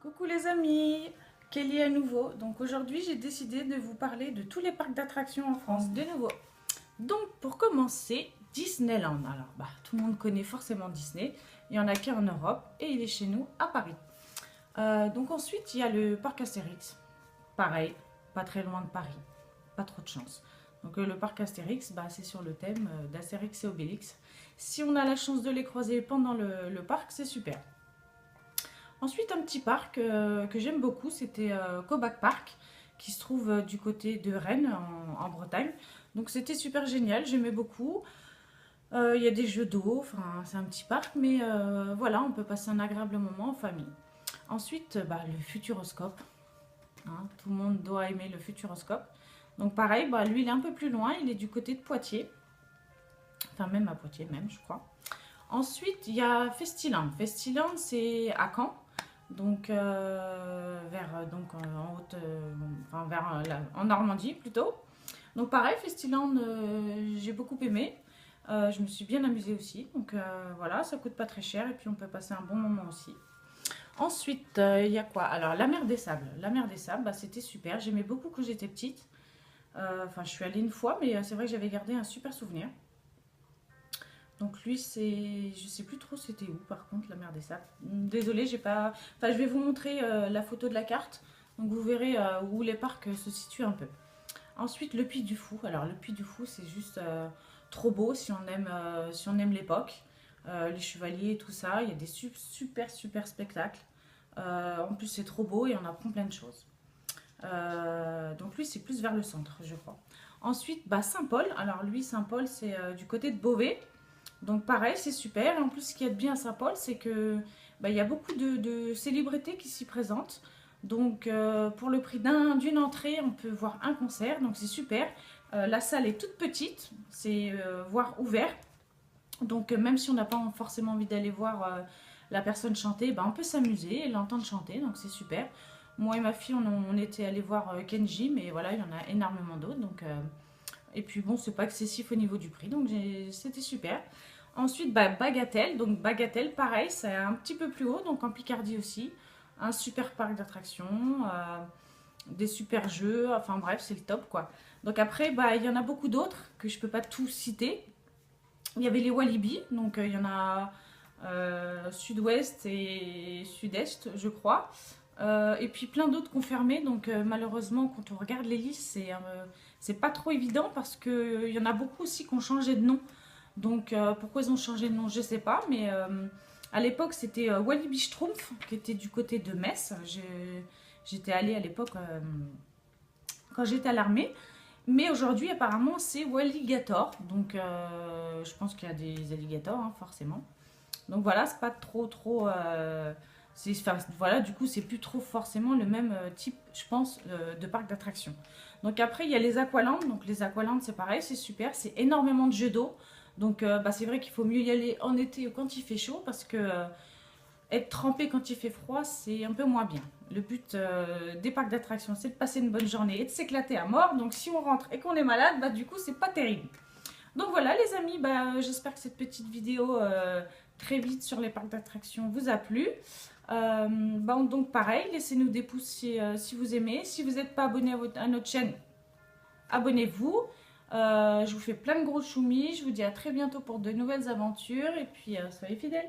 Coucou les amis, Kelly à nouveau. Donc aujourd'hui j'ai décidé de vous parler de tous les parcs d'attractions en France de nouveau. Donc pour commencer, Disneyland. Alors tout le monde connaît forcément Disney. Il n'y en a qu'un en Europe et il est chez nous à Paris. Donc ensuite il y a le parc Astérix. Pareil, pas très loin de Paris. Pas trop de chance. Donc le parc Astérix, c'est sur le thème d'Astérix et Obélix. Si on a la chance de les croiser pendant le parc, c'est super. Ensuite, un petit parc que j'aime beaucoup, c'était Cobac Park, qui se trouve du côté de Rennes, en Bretagne. Donc c'était super génial, j'aimais beaucoup. Il y a des jeux d'eau, enfin c'est un petit parc, mais voilà, on peut passer un agréable moment en famille. Ensuite, le Futuroscope. Hein, tout le monde doit aimer le Futuroscope. Donc pareil, lui il est un peu plus loin, il est du côté de Poitiers. Enfin même à Poitiers même, je crois. Ensuite, il y a Festiland. Festiland, c'est à Caen. Donc en haute, en Normandie plutôt. Donc pareil, Festiland, j'ai beaucoup aimé. Je me suis bien amusée aussi. Donc voilà, ça coûte pas très cher et puis on peut passer un bon moment aussi. Ensuite, il y a quoi? Alors la mer des Sables. La mer des Sables, c'était super. J'aimais beaucoup quand j'étais petite. Enfin, je suis allée une fois, mais c'est vrai que j'avais gardé un super souvenir. Donc lui, c'est, je sais plus trop c'était où par contre la mer des Sables. Désolée, j'ai pas. Enfin, je vais vous montrer la photo de la carte. Donc vous verrez où les parcs se situent un peu. Ensuite, le Puy du Fou. Alors le Puy du Fou, c'est juste trop beau si on aime l'époque, les chevaliers et tout ça. Il y a des super spectacles. En plus, c'est trop beau et on apprend plein de choses. Donc lui, c'est plus vers le centre, je crois. Ensuite, Saint-Paul. Alors lui, Saint-Paul, c'est du côté de Beauvais. Donc pareil, c'est super. Et en plus, ce qu'il y a de bien à Saint-Paul, c'est que il y a beaucoup de célébrités qui s'y présentent. Donc pour le prix d'une entrée, on peut voir un concert. Donc c'est super. La salle est toute petite, c'est voire ouvert. Donc même si on n'a pas forcément envie d'aller voir la personne chanter, on peut s'amuser et l'entendre chanter. Donc c'est super. Moi et ma fille, on était allés voir Kenji, mais voilà, il y en a énormément d'autres. Donc et puis bon, c'est pas excessif au niveau du prix, donc c'était super. Ensuite, Bagatelle. Donc Bagatelle, pareil, c'est un petit peu plus haut, donc en Picardie aussi. Un super parc d'attractions, des super jeux, enfin bref, c'est le top quoi. Donc après, il y en a beaucoup d'autres que je peux pas tous citer. Il y avait les Walibi, donc il y en a sud-ouest et sud-est, je crois. Et puis plein d'autres confirmés, donc malheureusement, quand on regarde les listes, c'est pas trop évident parce qu'il y en a beaucoup aussi qui ont changé de nom. Donc pourquoi ils ont changé de nom, je sais pas, mais à l'époque c'était Walibi Schtroumpf qui était du côté de Metz. J'étais allée à l'époque quand j'étais à l'armée. Mais aujourd'hui apparemment c'est Walligator. Donc je pense qu'il y a des alligators hein, forcément. Donc voilà, c'est pas trop. Voilà, du coup c'est plus trop forcément le même type, je pense, de parc d'attractions. Donc après il y a les Aqualand. Donc les Aqualand c'est pareil, c'est super, c'est énormément de jeux d'eau. Donc c'est vrai qu'il faut mieux y aller en été ou quand il fait chaud parce que être trempé quand il fait froid c'est un peu moins bien. Le but des parcs d'attractions c'est de passer une bonne journée et de s'éclater à mort. Donc si on rentre et qu'on est malade, du coup c'est pas terrible. Donc voilà les amis, j'espère que cette petnotre vidéo très vite sur les parcs d'attractions vous a plu. Donc pareil, laissez-nous des pouces si vous aimez. Si vous n'êtes pas abonné à notre chaîne, abonnez-vous. Je vous fais plein de gros choumis. Je vous dis à très bientôt pour de nouvelles aventures. Et puis soyez fidèles.